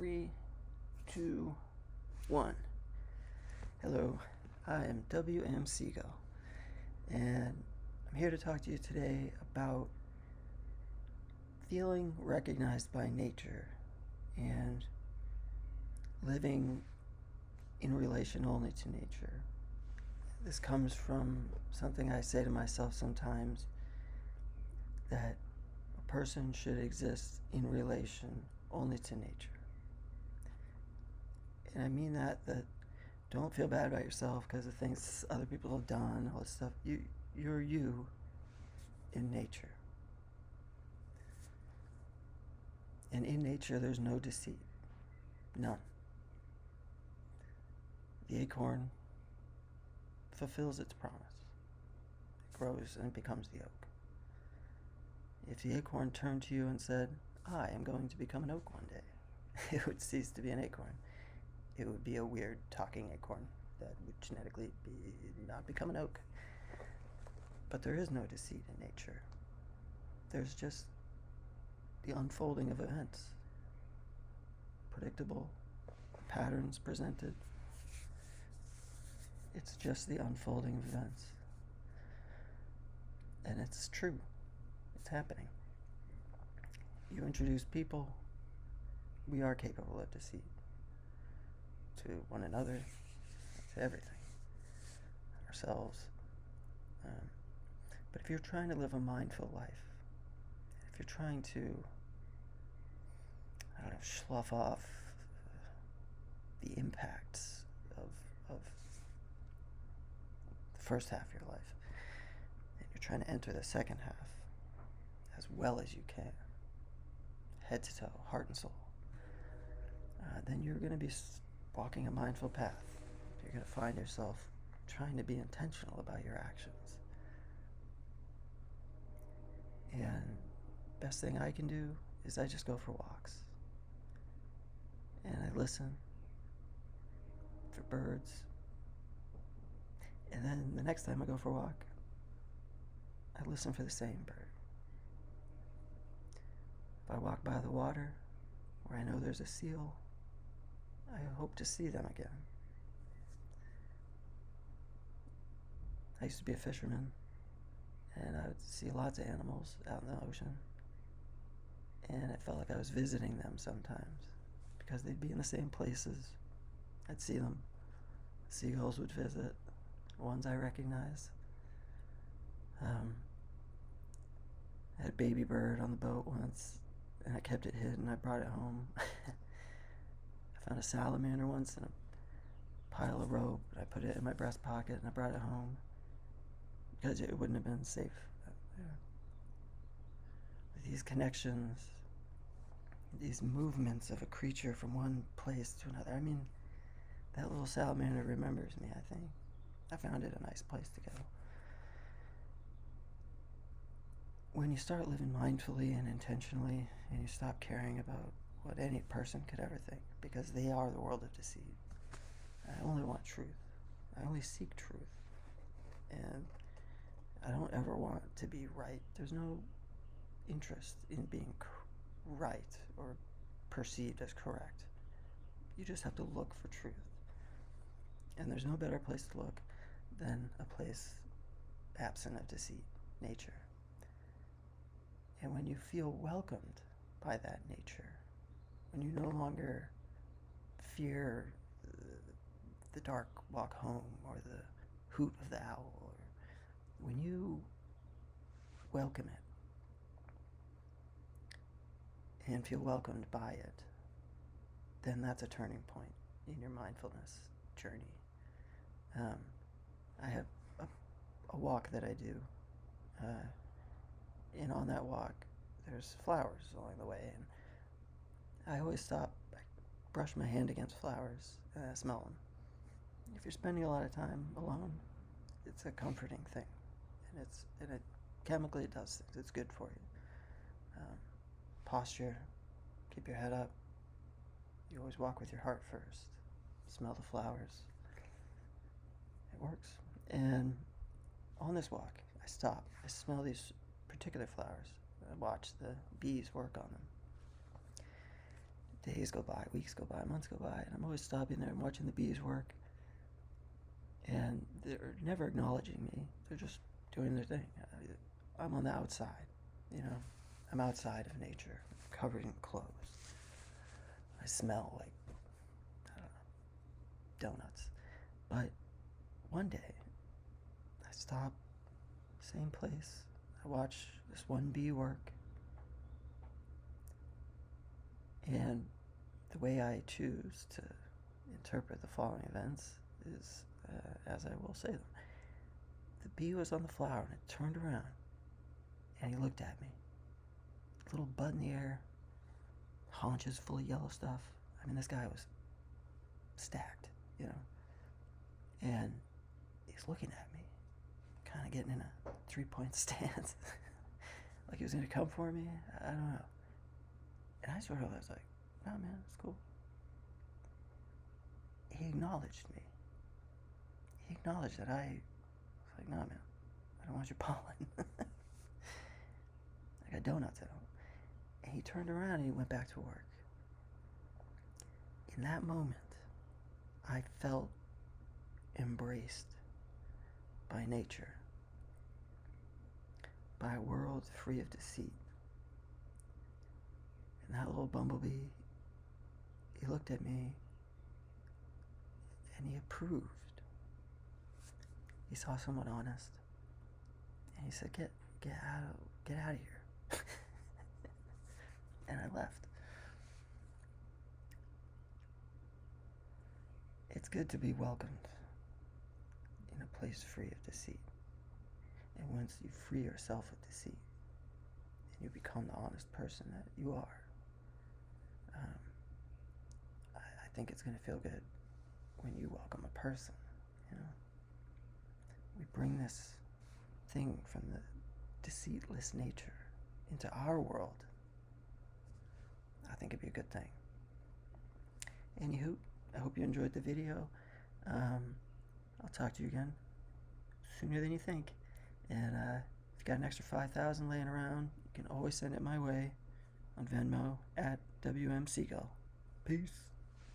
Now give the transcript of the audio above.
3, 2, 1. Hello, I am W.M. Seagull, and I'm here to talk to you today about feeling recognized by nature and living in relation only to nature. This comes from something I say to myself sometimes, that a person should exist in relation only to nature. And I mean that don't feel bad about yourself because of things other people have done, all this stuff. You're you in nature. And in nature, there's no deceit. None. The acorn fulfills its promise. It grows and becomes the oak. If the acorn turned to you and said, I am going to become an oak one day, it would cease to be an acorn. It would be a weird talking acorn that would genetically not become an oak. But there is no deceit in nature. There's just the unfolding of events. Predictable patterns presented. It's just the unfolding of events. And it's true. It's happening. You introduce people, we are capable of deceit. To one another, to everything. Ourselves. But if you're trying to live a mindful life, if you're trying to, slough off the impacts of the first half of your life, and you're trying to enter the second half as well as you can, head to toe, heart and soul, then you're going to be walking a mindful path. You're going to find yourself trying to be intentional about your actions. And best thing I can do is I just go for walks. And I listen for birds. And then the next time I go for a walk, I listen for the same bird. If I walk by the water where I know there's a seal, I hope to see them again. I used to be a fisherman, and I would see lots of animals out in the ocean, and it felt like I was visiting them sometimes, because they'd be in the same places. I'd see them. Seagulls would visit, ones I recognized. I had a baby bird on the boat once, and I kept it hidden. I brought it home. I found a salamander once in a pile of rope. I put it in my breast pocket and I brought it home because it wouldn't have been safe there. With these connections, these movements of a creature from one place to another. I mean, that little salamander remembers me, I think. I found it a nice place to go. When you start living mindfully and intentionally, and you stop caring about what any person could ever think, because they are the world of deceit. I only want truth. I only seek truth. And I don't ever want to be right. There's no interest in being right or perceived as correct. You just have to look for truth. And there's no better place to look than a place absent of deceit, nature. And when you feel welcomed by that nature, when you no longer fear the dark walk home or the hoot of the owl, or when you welcome it and feel welcomed by it, then that's a turning point in your mindfulness journey. I have a walk that I do, and on that walk there's flowers along the way, and I always stop, I brush my hand against flowers and I smell them. If you're spending a lot of time alone, it's a comforting thing, and it chemically it does things. It's good for you. Posture, keep your head up. You always walk with your heart first. Smell the flowers. It works. And on this walk, I stop. I smell these particular flowers. I watch the bees work on them. days go by, weeks go by, months go by, and I'm always stopping there and watching the bees work. And they're never acknowledging me. They're just doing their thing. I'm on the outside, you know. I'm outside of nature, covered in clothes. I smell like, I don't know, donuts. But one day, I stop, same place. I watch this one bee work. And the way I choose to interpret the following events is, as I will say them. The bee was on the flower and it turned around and he looked at me. Little butt in the air, haunches full of yellow stuff. I mean, this guy was stacked, you know. And he's looking at me, kind of getting in a 3-point stance. Like he was going to come for me. I don't know. And I sort of was like, no, man, it's cool. He acknowledged me. He acknowledged that I was like, no, man, I don't want your pollen. I got donuts at home. And he turned around and he went back to work. In that moment, I felt embraced by nature, by a world free of deceit. And that little bumblebee, he looked at me and he approved. He saw someone honest and he said, get out of here. And I left. It's good to be welcomed in a place free of deceit. And once you free yourself of deceit and you become the honest person that you are, I think it's going to feel good when you welcome a person, you know. We bring this thing from the deceitless nature into our world. I think it'd be a good thing. Anywho, I hope you enjoyed the video. I'll talk to you again sooner than you think. And if you got an extra 5,000 laying around, you can always send it my way on Venmo at WM Seagull. Peace.